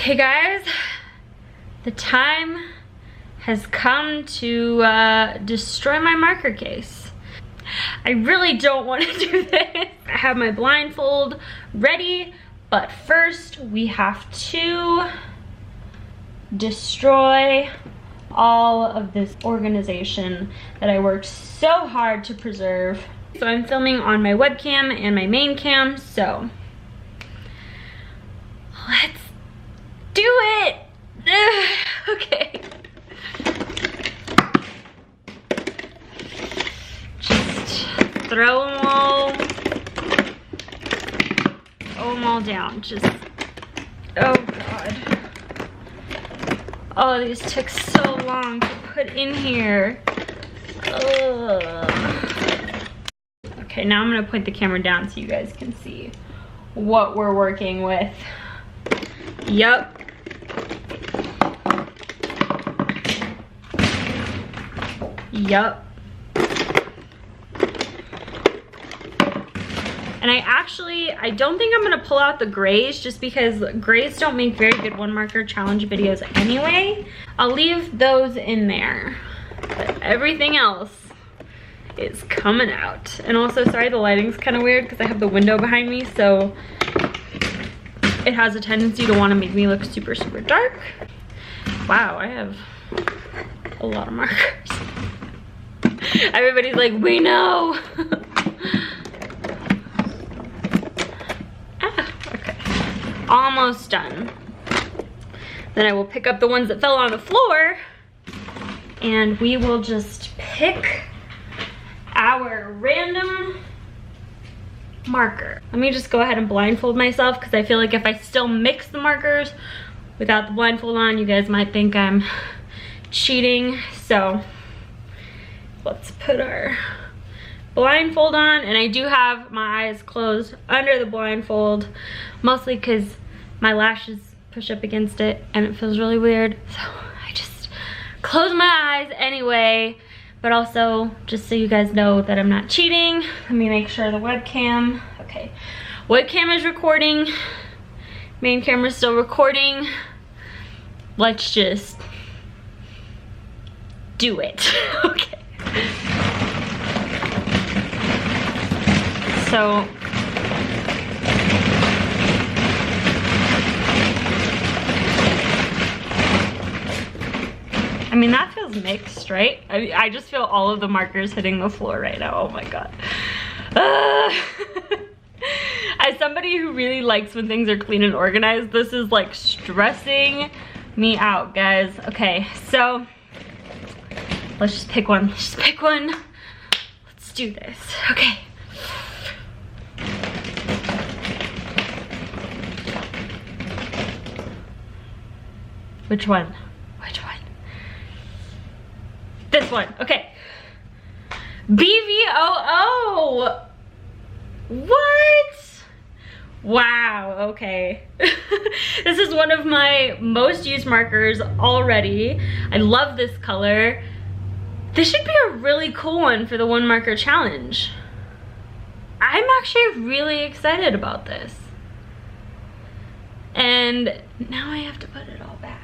Okay guys, the time has come to destroy my marker case. I really don't want to do this. I have my blindfold ready, but first we have to destroy all of this organization that I worked so hard to preserve. So I'm filming on my webcam and my main cam, so let's do it! Okay. Just throw them all down. Just, oh God. Oh, these took so long to put in here. Ugh. Okay, now I'm gonna point the camera down so you guys can see what we're working with. Yup. Yup. And I don't think I'm gonna pull out the grays just because grays don't make very good one marker challenge videos anyway. I'll leave those in there, but everything else is coming out. And also, sorry, the lighting's kind of weird because I have the window behind me, so it has a tendency to want to make me look super, super dark. Wow, I have a lot of markers. Everybody's like, we know. Okay, almost done. Then I will pick up the ones that fell on the floor and we will just pick our random marker. Let me just go ahead and blindfold myself because I feel like if I still mix the markers without the blindfold on, you guys might think I'm cheating. So let's put our blindfold on, and I do have my eyes closed under the blindfold, mostly because my lashes push up against it and it feels really weird. So I just close my eyes anyway, but also just so you guys know that I'm not cheating. Let me make sure the webcam, okay. Webcam is recording, main camera's still recording. Let's just do it, okay. So, I mean, that feels mixed, right? I just feel all of the markers hitting the floor right now. Oh my God. As somebody who really likes when things are clean and organized, this is like stressing me out, guys. Okay, so let's just pick one. Let's just pick one. Let's do this. Okay. Which one? Which one? This one. Okay. BVOO. What? Wow, okay. This is one of my most used markers already. I love this color. This should be a really cool one for the one marker challenge. I'm actually really excited about this. And now I have to put it all back.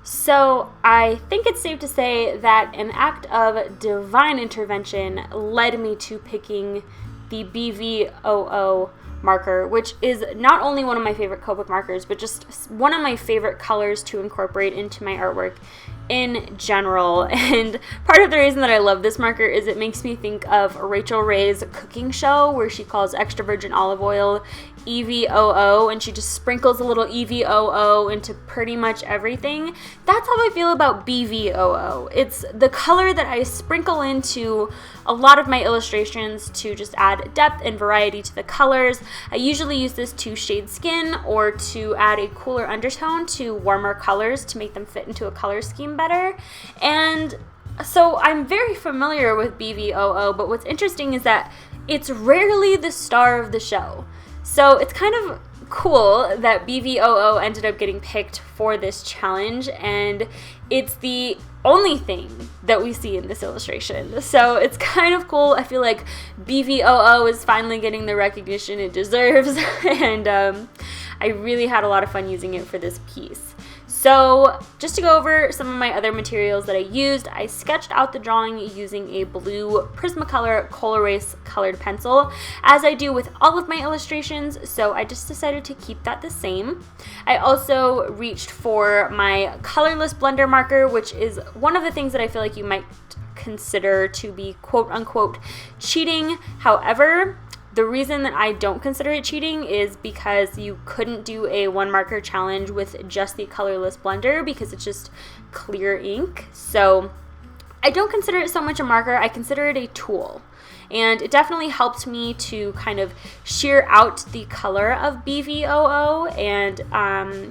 So I think it's safe to say that an act of divine intervention led me to picking the BVOO marker, which is not only one of my favorite Copic markers, but just one of my favorite colors to incorporate into my artwork in general. And part of the reason that I love this marker is it makes me think of Rachel Ray's cooking show where she calls extra virgin olive oil EVOO, and she just sprinkles a little EVOO into pretty much everything. That's how I feel about BVOO. It's the color that I sprinkle into a lot of my illustrations to just add depth and variety to the colors. I usually use this to shade skin or to add a cooler undertone to warmer colors to make them fit into a color scheme better. And so I'm very familiar with BVOO, but what's interesting is that it's rarely the star of the show. So it's kind of cool that BVOO ended up getting picked for this challenge, and it's the only thing that we see in this illustration. So it's kind of cool. I feel like BVOO is finally getting the recognition it deserves, and I really had a lot of fun using it for this piece. So just to go over some of my other materials that I used, I sketched out the drawing using a blue Prismacolor Colorase colored pencil, as I do with all of my illustrations, so I just decided to keep that the same. I also reached for my colorless blender marker, which is one of the things that I feel like you might consider to be quote-unquote cheating. However, the reason that I don't consider it cheating is because you couldn't do a one marker challenge with just the colorless blender because it's just clear ink. So I don't consider it so much a marker, I consider it a tool. And it definitely helped me to kind of shear out the color of BVOO and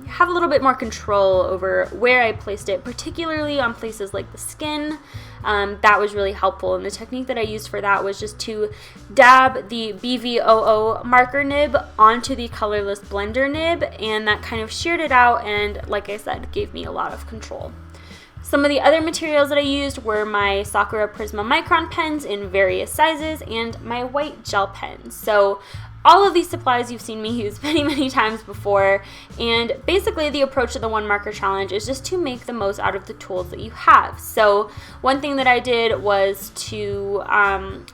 have a little bit more control over where I placed it, particularly on places like the skin. That was really helpful, and the technique that I used for that was just to dab the BVOO marker nib onto the colorless blender nib, and that kind of sheared it out and, like I said, gave me a lot of control. Some of the other materials that I used were my Sakura Prisma Micron pens in various sizes and my white gel pen. So all of these supplies you've seen me use many times before, and basically the approach to the one marker challenge is just to make the most out of the tools that you have. So one thing that I did was to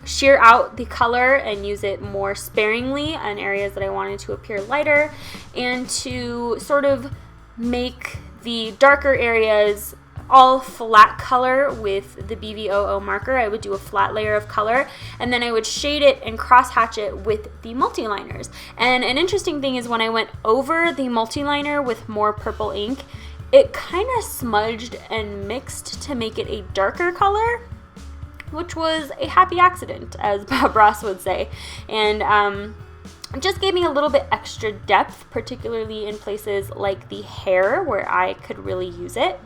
shear out the color and use it more sparingly in areas that I wanted to appear lighter, and to sort of make the darker areas all flat color with the BVOO marker. I would do a flat layer of color, and then I would shade it and cross hatch it with the multi-liners. And an interesting thing is when I went over the multi-liner with more purple ink, it kind of smudged and mixed to make it a darker color, which was a happy accident, as Bob Ross would say. And it just gave me a little bit extra depth, particularly in places like the hair where I could really use it.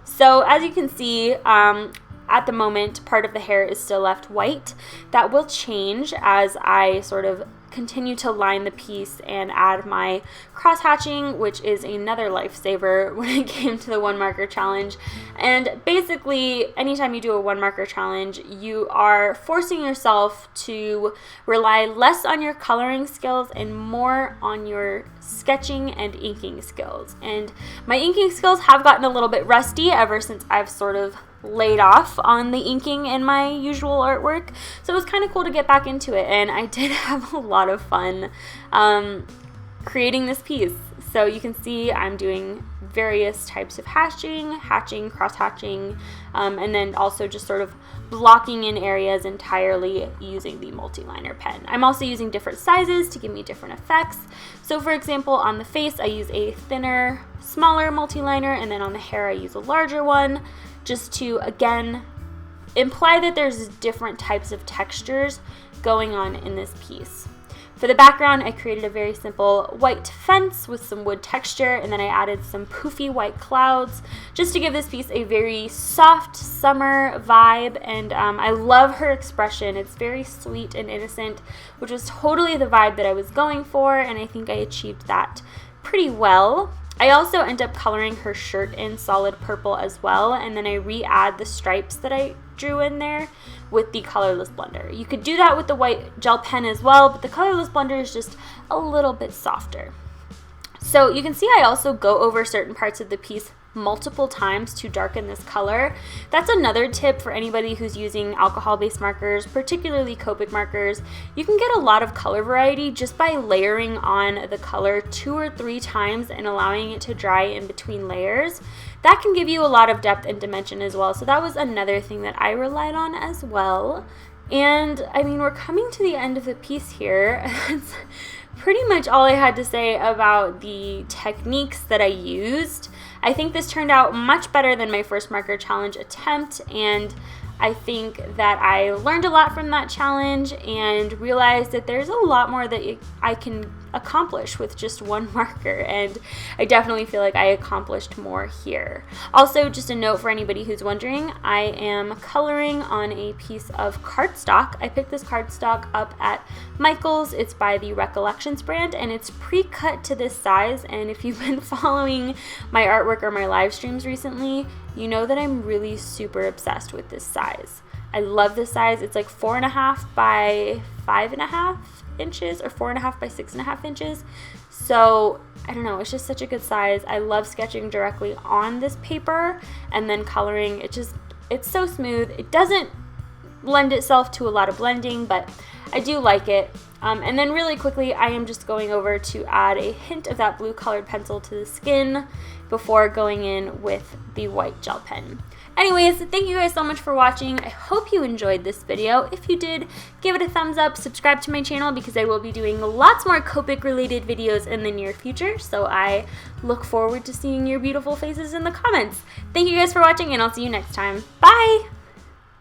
So as you can see, at the moment, part of the hair is still left white. That will change as I sort of continue to line the piece and add my cross hatching, which is another lifesaver when it came to the one marker challenge. And basically, anytime you do a one marker challenge, you are forcing yourself to rely less on your coloring skills and more on your sketching and inking skills. And my inking skills have gotten a little bit rusty ever since I've sort of laid off on the inking in my usual artwork, so it was kind of cool to get back into it, and I did have a lot of fun creating this piece. So you can see I'm doing various types of hatching, cross-hatching, and then also just sort of blocking in areas entirely using the multi-liner pen. I'm also using different sizes to give me different effects. So for example, on the face I use a thinner, smaller multi-liner, and then on the hair I use a larger one, just to, again, imply that there's different types of textures going on in this piece. For the background, I created a very simple white fence with some wood texture, and then I added some poofy white clouds just to give this piece a very soft summer vibe. And I love her expression. It's very sweet and innocent, which was totally the vibe that I was going for, and I think I achieved that pretty well. I also end up coloring her shirt in solid purple as well, and then I re-add the stripes that I drew in there with the colorless blender. You could do that with the white gel pen as well, but the colorless blender is just a little bit softer. So you can see I also go over certain parts of the piece multiple times to darken this color. That's another tip for anybody who's using alcohol-based markers, particularly Copic markers. You can get a lot of color variety just by layering on the color 2 or 3 times and allowing it to dry in between layers. That can give you a lot of depth and dimension as well. So that was another thing that I relied on as well. And I mean, we're coming to the end of the piece here. That's pretty much all I had to say about the techniques that I used. I think this turned out much better than my first marker challenge attempt, and I think that I learned a lot from that challenge and realized that there's a lot more that I can accomplish with just one marker, and I definitely feel like I accomplished more here. Also, just a note for anybody who's wondering, I am coloring on a piece of cardstock. I picked this cardstock up at Michael's. It's by the Recollections brand, and it's pre-cut to this size, and if you've been following my artwork or my live streams recently, you know that I'm really super obsessed with this size. I love this size. It's like 4.5 by 5.5 inches or 4.5 by 6.5 inches. So I don't know, it's just such a good size. I love sketching directly on this paper and then coloring. It's so smooth. It doesn't lend itself to a lot of blending, but I do like it. And then really quickly, I am just going over to add a hint of that blue colored pencil to the skin before going in with the white gel pen. Anyways, thank you guys so much for watching. I hope you enjoyed this video. If you did, give it a thumbs up, subscribe to my channel because I will be doing lots more Copic related videos in the near future, so I look forward to seeing your beautiful faces in the comments. Thank you guys for watching, and I'll see you next time. Bye!